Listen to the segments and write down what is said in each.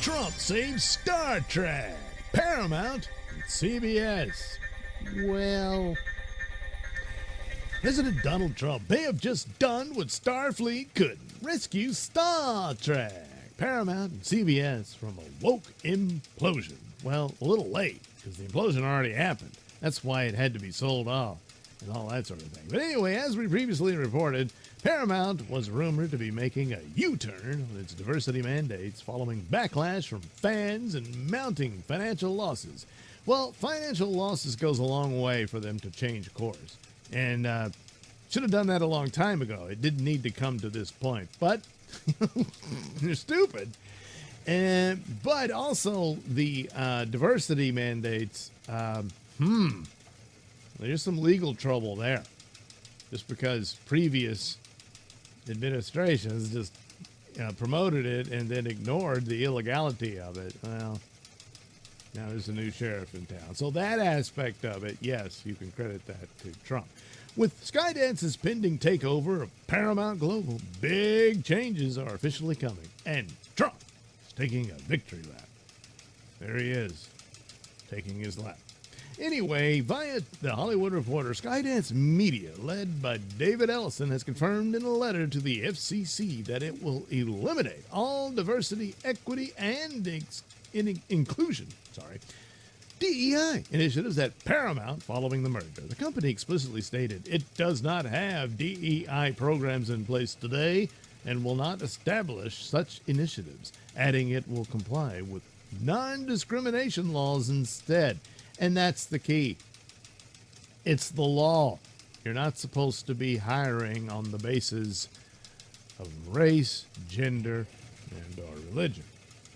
Trump saves Star Trek, Paramount, and CBS. Well, President Donald Trump may have just done what Starfleet couldn't. Rescue Star Trek, Paramount, and CBS from a woke implosion. Well, a little late, because the implosion already happened. That's why it had to be sold off and all that sort of thing. But anyway, as we previously reported, Paramount was rumored to be making a U-turn on its diversity mandates following backlash from fans and mounting financial losses. Well, financial losses goes a long way for them to change course. And should have done that a long time ago. It didn't need to come to this point. But they're stupid. But also the diversity mandates, there's some legal trouble there. Just because previous administrations just promoted it and then ignored the illegality of it. Well, now there's a new sheriff in town. So that aspect of it, yes, you can credit that to Trump. With Skydance's pending takeover of Paramount Global, big changes are officially coming. And Trump is taking a victory lap. There he is, taking his lap. Anyway, via The Hollywood Reporter, Skydance Media, led by David Ellison, has confirmed in a letter to the FCC that it will eliminate all diversity, equity, and inclusion DEI initiatives at Paramount following the merger. The company explicitly stated it does not have DEI programs in place today and will not establish such initiatives, adding it will comply with non-discrimination laws instead. And that's the key. It's the law. You're not supposed to be hiring on the basis of race, gender, and or religion.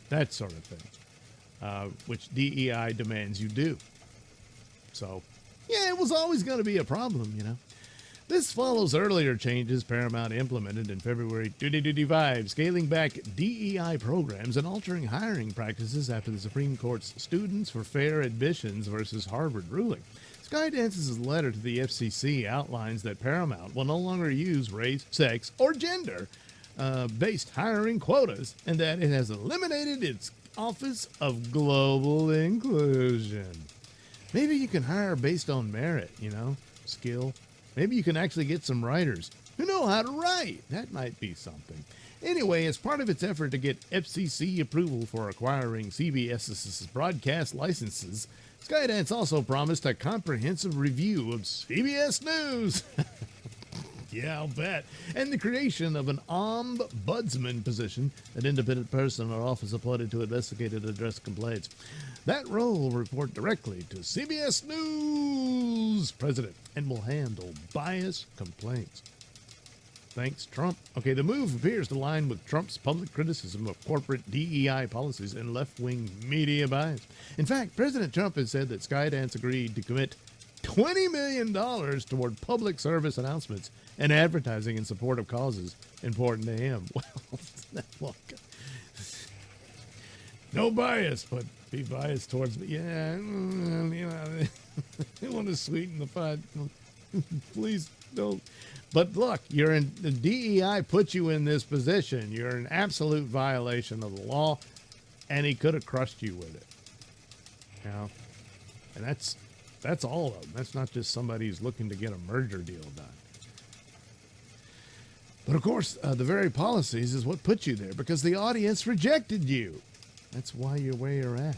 That sort of thing, which DEI demands you do. So, yeah, it was always going to be a problem, you know. This follows earlier changes Paramount implemented in February 2025, scaling back DEI programs and altering hiring practices after the Supreme Court's Students for Fair Admissions versus Harvard ruling. Skydance's letter to the FCC outlines that Paramount will no longer use race, sex, or gender based hiring quotas, and that it has eliminated its Office of Global Inclusion. Maybe you can hire based on merit, you know, skill. Maybe you can actually get some writers who know how to write. That might be something. Anyway, as part of its effort to get FCC approval for acquiring CBS's broadcast licenses, Skydance also promised a comprehensive review of CBS News. Yeah, I'll bet. And the creation of an ombudsman position, an independent person or office appointed to investigate and address complaints. That role will report directly to CBS News president and will handle bias complaints. Thanks, Trump. Okay, the move appears to align with Trump's public criticism of corporate DEI policies and left-wing media bias. In fact, President Trump has said that Skydance agreed to commit $20 million toward public service announcements and advertising in support of causes important to him. Well, no bias, but be biased towards me. Yeah, you know, they want to sweeten the pot. Please don't. But look, you're in the DEI puts you in this position. You're in absolute violation of the law, and he could have crushed you with it. You know, and that's all of them. That's not just somebody who's looking to get a merger deal done. But of course, the very policies is what put you there because the audience rejected you. That's why you're where you're at.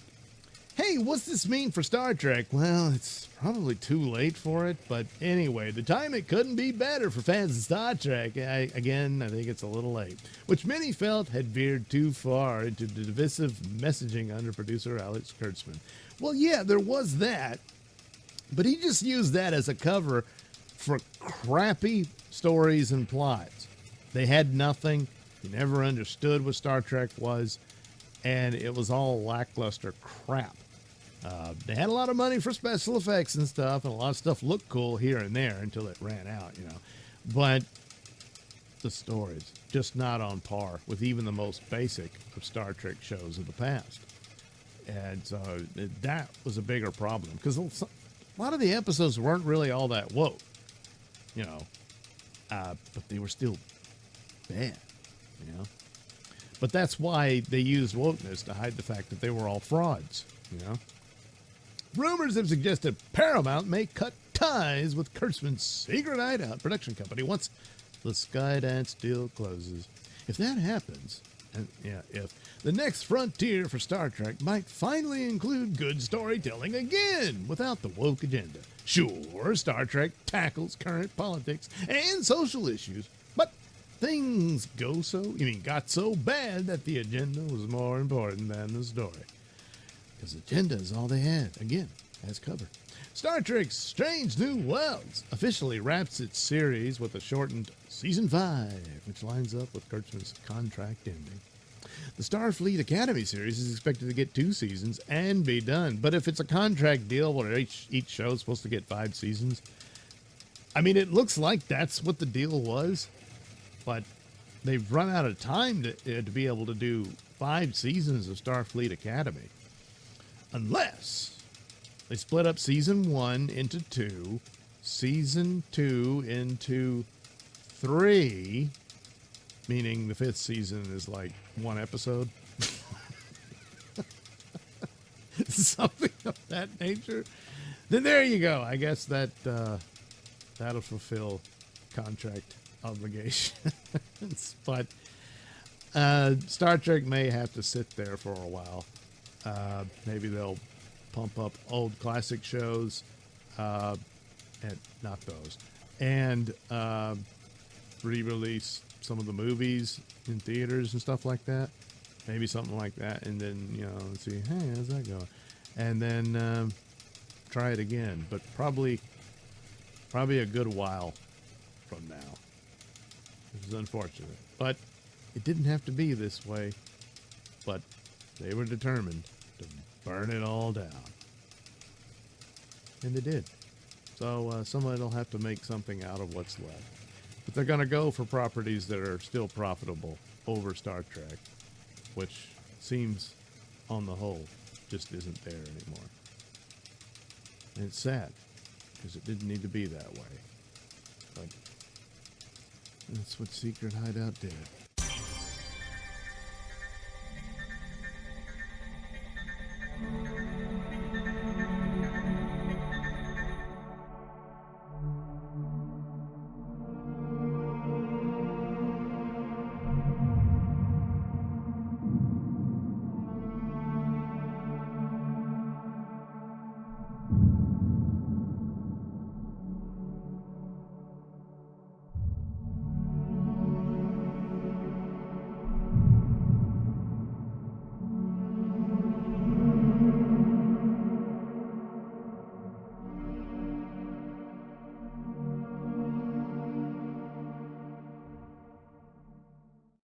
Hey, what's this mean for Star Trek? Well, it's probably too late for it, but anyway, the timing couldn't be better for fans of Star Trek. I think it's a little late, which many felt had veered too far into the divisive messaging under producer Alex Kurtzman. Well, yeah, there was that, but he just used that as a cover for crappy stories and plots. They had nothing. You never understood what Star Trek was, and it was all lackluster crap. They had a lot of money for special effects and stuff, and a lot of stuff looked cool here and there until it ran out, you know. But the stories, just not on par with even the most basic of Star Trek shows of the past. And so that was a bigger problem, because a lot of the episodes weren't really all that woke, you know, but they were still bad, you know. But that's why they used wokeness to hide the fact that they were all frauds, you know? Rumors have suggested Paramount may cut ties with Kurtzman's secret hideout production company once the Skydance deal closes. If that happens, if the next frontier for Star Trek might finally include good storytelling again without the woke agenda. Sure, Star Trek tackles current politics and social issues, but things got so bad that the agenda was more important than the story. Because agenda is all they had, again, as covered. Star Trek Strange New Worlds officially wraps its series with a shortened Season 5, which lines up with Kurtzman's contract ending. The Starfleet Academy series is expected to get 2 seasons and be done. But if it's a contract deal where each show is supposed to get 5 seasons, I mean, it looks like that's what the deal was. But they've run out of time to be able to do 5 seasons of Starfleet Academy. Unless they split up Season 1 into 2, Season 2 into 3, meaning the 5th season is like 1 episode. Something of that nature. Then there you go. I guess that'll fulfill contract obligations. But Star Trek may have to sit there for a while. Maybe they'll pump up old classic shows, and not those, and re-release some of the movies in theaters and stuff like that. Maybe something like that, and then see, hey, how's that going? And then try it again, but probably a good while from now. Which is unfortunate, but it didn't have to be this way. But they were determined to burn it all down. And they did. So somebody will have to make something out of what's left. But they're going to go for properties that are still profitable over Star Trek, which seems, on the whole, just isn't there anymore. And it's sad, because it didn't need to be that way. But that's what Secret Hideout did.